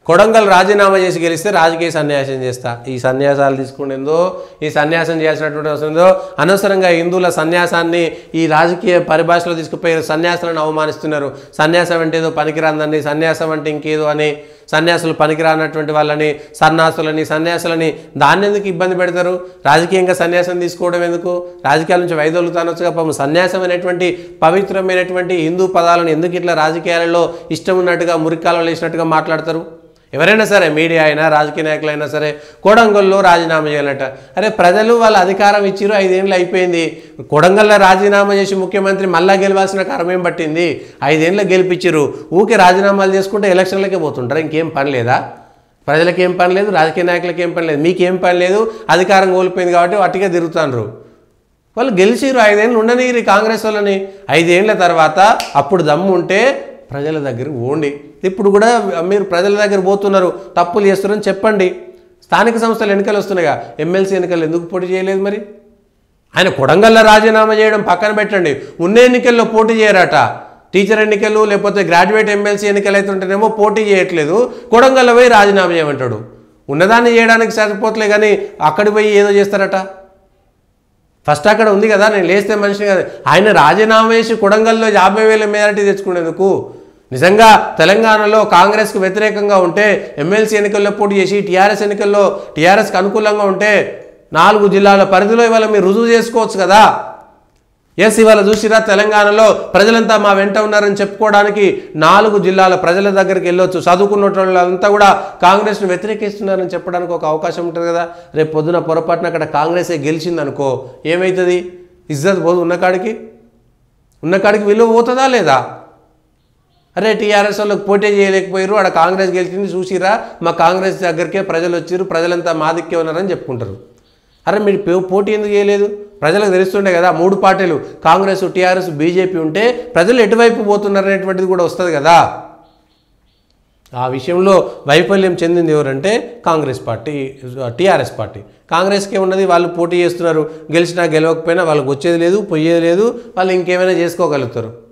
కొడంగల్ రాజీనామా చేసి గెలిస్తే రాజకీయ సన్యాసం చేస్తా. ఈ సన్యాసాలు తీసుకునేందో, ఈ సన్యాసం చేయాల్సినటువంటి అవసరందో, అనవసరంగా హిందువుల సన్యాసాన్ని ఈ రాజకీయ పరిభాషలో తీసుకుపోయి సన్యాసాలను అవమానిస్తున్నారు. సన్యాసం అంటే ఏదో పనికిరాందని, సన్యాసం అంటే ఇంకేదో అని, సన్యాసులు పనికిరానటువంటి వాళ్ళని, సన్యాసులని, సన్యాసులని దాన్ని ఎందుకు ఇబ్బంది పెడతారు? రాజకీయంగా సన్యాసం తీసుకోవడం ఎందుకు? రాజకీయాల నుంచి వైదొలుగుతానొచ్చుగా. పాపం సన్యాసం అనేటువంటి పవిత్రమైనటువంటి హిందూ పదాలను ఎందుకు ఇట్లా రాజకీయాలలో ఇష్టం ఉన్నట్టుగా మురికాలలో వేసినట్టుగా మాట్లాడతారు? ఎవరైనా సరే, మీడియా అయినా రాజకీయ నాయకులైనా సరే, కొడంగల్లో రాజీనామా చేయాలట. అరే ప్రజలు వాళ్ళ అధికారం ఇచ్చిరు, 5 ఏళ్ళు అయిపోయింది. కొడంగల్లో రాజీనామా చేసి ముఖ్యమంత్రి మళ్ళా గెలవాల్సిన కర్మేం పట్టింది? 5 ఏళ్ళు గెలిపించిరు. ఊకే రాజీనామాలు చేసుకుంటే ఎలక్షన్లకే పోతుంటారు. ఇంకేం పని లేదా? ప్రజలకేం పని లేదు, రాజకీయ నాయకులకి ఏం పని లేదు, మీకేం పని లేదు. అధికారం కోల్పోయింది కాబట్టి అట్టిగా తిరుగుతాండ్రు. వాళ్ళు గెలిచిరు, 5 ఏళ్ళు ఉండనీరు కాంగ్రెస్ వాళ్ళని. 5 ఏళ్ల తర్వాత అప్పుడు దమ్ము ఉంటే ప్రజల దగ్గరికి పోండి. ఇప్పుడు కూడా మీరు ప్రజల దగ్గర పోతున్నారు, తప్పులు చేస్తున్నారని చెప్పండి. స్థానిక సంస్థల ఎన్నికలు వస్తున్నాయిగా, ఎమ్మెల్సీ ఎన్నికలు ఎందుకు పోటీ చేయలేదు? మరి ఆయన కొడంగల్లో రాజీనామా చేయడం పక్కన పెట్టండి, ఉన్న ఎన్నికల్లో పోటీ చేయరట. టీచర్ ఎన్నికలు లేకపోతే గ్రాడ్యుయేట్ ఎమ్మెల్సీ ఎన్నికలు అవుతుంటేనేమో పోటీ చేయట్లేదు, కొడంగల్లో పోయి రాజీనామా చేయమంటాడు. ఉన్నదాన్ని చేయడానికి సరిపోతలే కానీ అక్కడికి పోయి ఏదో చేస్తారట. ఫస్ట్ అక్కడ ఉంది కదా, నేను లేస్తే మనిషిని కదా. ఆయన రాజీనామా చేసి కొడంగల్లో 50,000 మెజారిటీ తెచ్చుకునేందుకు నిజంగా తెలంగాణలో కాంగ్రెస్కు వ్యతిరేకంగా ఉంటే, ఎమ్మెల్సీ ఎన్నికల్లో పోటీ చేసి టీఆర్ఎస్ ఎన్నికల్లో టీఆర్ఎస్కి అనుకూలంగా ఉంటే 4 జిల్లాల పరిధిలో ఇవాళ మీరు రుజువు చేసుకోవచ్చు కదా. ఎస్, ఇవాళ చూసిరా తెలంగాణలో ప్రజలంతా మా వెంట ఉన్నారని చెప్పుకోవడానికి 4 జిల్లాల ప్రజల దగ్గరికి వెళ్ళొచ్చు. చదువుకున్న వాళ్ళంతా కూడా కాంగ్రెస్ను వ్యతిరేకిస్తున్నారని చెప్పడానికి ఒక అవకాశం ఉంటుంది కదా. రేపు పొద్దున పొరపాటున అక్కడ కాంగ్రెసే గెలిచిందనుకో ఏమవుతుంది? ఇజ్జత్ పోదు, ఉన్నకాడికి విలువ పోతుందా లేదా? అరే టీఆర్ఎస్ వాళ్ళకి పోటీ చేయలేకపోయారు, అక్కడ కాంగ్రెస్ గెలిచింది చూసిరా, మా కాంగ్రెస్ దగ్గరికే ప్రజలు వచ్చారు, ప్రజలంతా మాదిక్కే ఉన్నారని చెప్పుకుంటారు. అరే మీరు పోటీ ఎందుకు చేయలేదు? ప్రజలకు తెలుస్తుండే కదా, 3 పార్టీలు కాంగ్రెస్, టీఆర్ఎస్, బీజేపీ ఉంటే ప్రజలు ఎటువైపు పోతున్నారనేటువంటిది కూడా వస్తుంది కదా. ఆ విషయంలో వైఫల్యం చెందింది ఎవరంటే కాంగ్రెస్ పార్టీ, టీఆర్ఎస్ పార్టీ. కాంగ్రెస్కే ఉన్నది, వాళ్ళు పోటీ చేస్తున్నారు, గెలిచినా గెలవకపోయినా వాళ్ళకి వచ్చేది లేదు, పోయేది లేదు, వాళ్ళు ఇంకేమైనా చేసుకోగలుగుతారు.